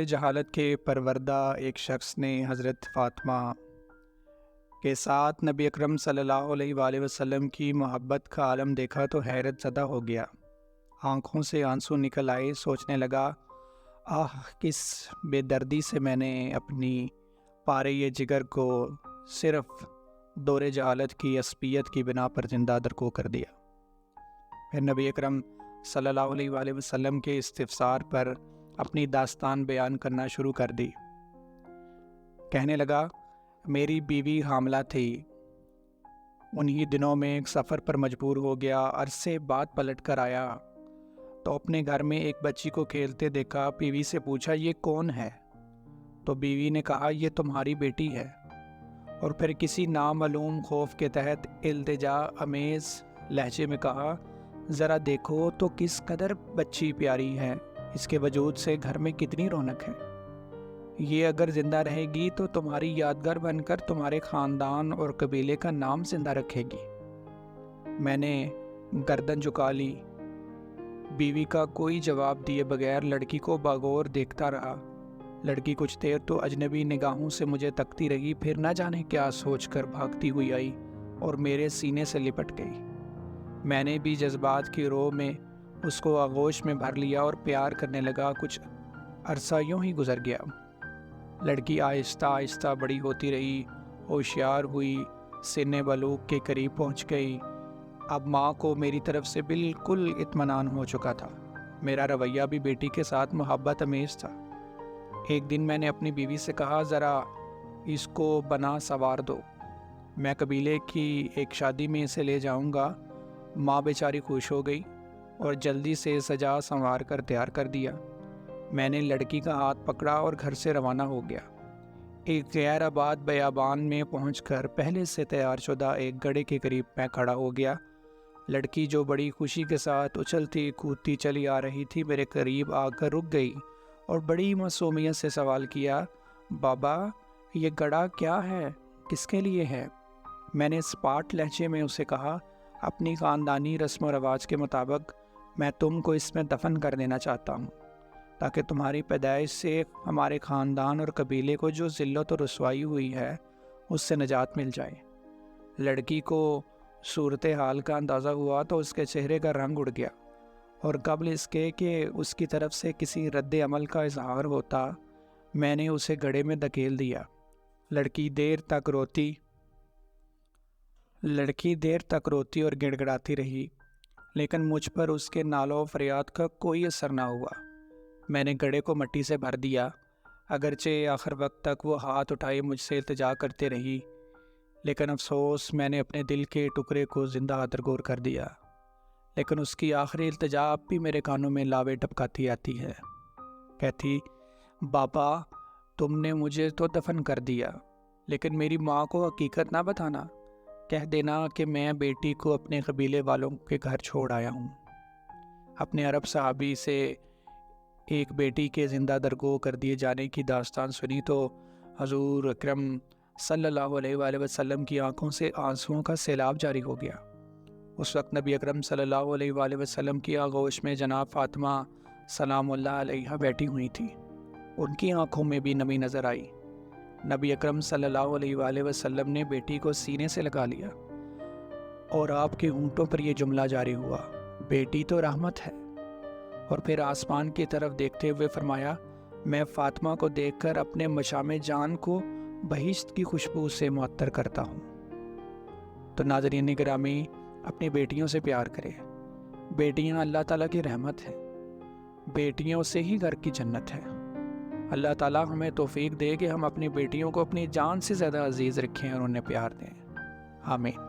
جہالت کے پروردہ ایک شخص نے حضرت فاطمہ کے ساتھ نبی اکرم صلی اللہ علیہ وآلہ وسلم کی محبت کا عالم دیکھا تو حیرت زدہ ہو گیا۔ آنکھوں سے آنسو نکل آئے، سوچنے لگا، کس بے دردی سے میں نے اپنی پارے یہ جگر کو صرف دور جہالت کی عصبیت کی بنا پر زندہ درکو کر دیا۔ پھر نبی اکرم صلی اللہ علیہ وآلہ وسلم کے استفسار پر اپنی داستان بیان کرنا شروع کر دی۔ کہنے لگا، میری بیوی حاملہ تھی، انہی دنوں میں ایک سفر پر مجبور ہو گیا، عرصے بعد پلٹ کر آیا تو اپنے گھر میں ایک بچی کو کھیلتے دیکھا۔ بیوی سے پوچھا، یہ کون ہے؟ تو بیوی نے کہا، یہ تمہاری بیٹی ہے۔ اور پھر کسی نامعلوم خوف کے تحت التجا امیز لہجے میں کہا، ذرا دیکھو تو کس قدر بچی پیاری ہے، اس کے وجود سے گھر میں کتنی رونق ہے۔ یہ اگر زندہ رہے گی تو تمہاری یادگار بن کر تمہارے خاندان اور قبیلے کا نام زندہ رکھے گی۔ میں نے گردن جھکا لی۔ بیوی کا کوئی جواب دیے بغیر لڑکی کو باغور دیکھتا رہا۔ لڑکی کچھ دیر تو اجنبی نگاہوں سے مجھے تکتی رہی، پھر نہ جانے کیا سوچ کر بھاگتی ہوئی آئی اور میرے سینے سے لپٹ گئی۔ میں نے بھی جذبات کی رو میں اس کو آغوش میں بھر لیا اور پیار کرنے لگا۔ کچھ عرصہ یوں ہی گزر گیا۔ لڑکی آہستہ آہستہ بڑی ہوتی رہی، ہوشیار ہوئی، سن بلوغ کے قریب پہنچ گئی۔ اب ماں کو میری طرف سے بالکل اطمینان ہو چکا تھا۔ میرا رویہ بھی بیٹی کے ساتھ محبت امیز تھا۔ ایک دن میں نے اپنی بیوی سے کہا، ذرا اس کو بنا سوار دو، میں قبیلے کی ایک شادی میں اسے لے جاؤں گا۔ ماں بیچاری خوش ہو گئی اور جلدی سے سجا سنوار کر تیار کر دیا۔ میں نے لڑکی کا ہاتھ پکڑا اور گھر سے روانہ ہو گیا۔ ایک غیر آباد بیابان میں پہنچ کر پہلے سے تیار شدہ ایک گڑھے کے قریب میں کھڑا ہو گیا۔ لڑکی جو بڑی خوشی کے ساتھ اچھلتی کودتی چلی آ رہی تھی، میرے قریب آ کر رک گئی اور بڑی معصومیت سے سوال کیا، بابا یہ گڑھا کیا ہے، کس کے لیے ہے؟ میں نے سپاٹ لہجے میں اسے کہا، اپنی خاندانی رسم و رواج کے مطابق میں تم کو اس میں دفن کر دینا چاہتا ہوں، تاکہ تمہاری پیدائش سے ہمارے خاندان اور قبیلے کو جو ذلت و رسوائی ہوئی ہے اس سے نجات مل جائے۔ لڑکی کو صورتحال کا اندازہ ہوا تو اس کے چہرے کا رنگ اڑ گیا، اور قبل اس کے کہ اس کی طرف سے کسی رد عمل کا اظہار ہوتا، میں نے اسے گڑھے میں دھکیل دیا۔ لڑکی دیر تک روتی اور گڑ گڑاتی رہی، لیکن مجھ پر اس کے نالوں و فریاد کا کوئی اثر نہ ہوا۔ میں نے گڑھے کو مٹی سے بھر دیا، اگرچہ آخر وقت تک وہ ہاتھ اٹھائے مجھ سے التجا کرتے رہی، لیکن افسوس میں نے اپنے دل کے ٹکڑے کو زندہ درگور کر دیا۔ لیکن اس کی آخری التجا اب بھی میرے کانوں میں لاوے ٹپکاتی آتی ہے۔ کہتی، بابا تم نے مجھے تو دفن کر دیا، لیکن میری ماں کو حقیقت نہ بتانا، کہہ دینا کہ میں بیٹی کو اپنے قبیلے والوں کے گھر چھوڑ آیا ہوں۔ اپنے عرب صحابی سے ایک بیٹی کے زندہ درگو کر دیے جانے کی داستان سنی تو حضور اکرم صلی اللہ علیہ وآلہ وسلم کی آنکھوں سے آنسوؤں کا سیلاب جاری ہو گیا۔ اس وقت نبی اکرم صلی اللہ علیہ وآلہ وسلم کی آغوش میں جناب فاطمہ سلام اللہ علیہا بیٹھی ہوئی تھی۔ ان کی آنکھوں میں بھی نمی نظر آئی۔ نبی اکرم صلی اللہ علیہ وآلہ وسلم نے بیٹی کو سینے سے لگا لیا اور آپ کے ہونٹوں پر یہ جملہ جاری ہوا، بیٹی تو رحمت ہے۔ اور پھر آسمان کی طرف دیکھتے ہوئے فرمایا، میں فاطمہ کو دیکھ کر اپنے مشام جان کو بہشت کی خوشبو سے معطر کرتا ہوں۔ تو ناظرین گرامی، اپنی بیٹیوں سے پیار کریں۔ بیٹیاں اللہ تعالیٰ کی رحمت ہے، بیٹیوں سے ہی گھر کی جنت ہے۔ اللہ تعالیٰ ہمیں توفیق دے کہ ہم اپنی بیٹیوں کو اپنی جان سے زیادہ عزیز رکھیں اور انہیں پیار دیں۔ آمین۔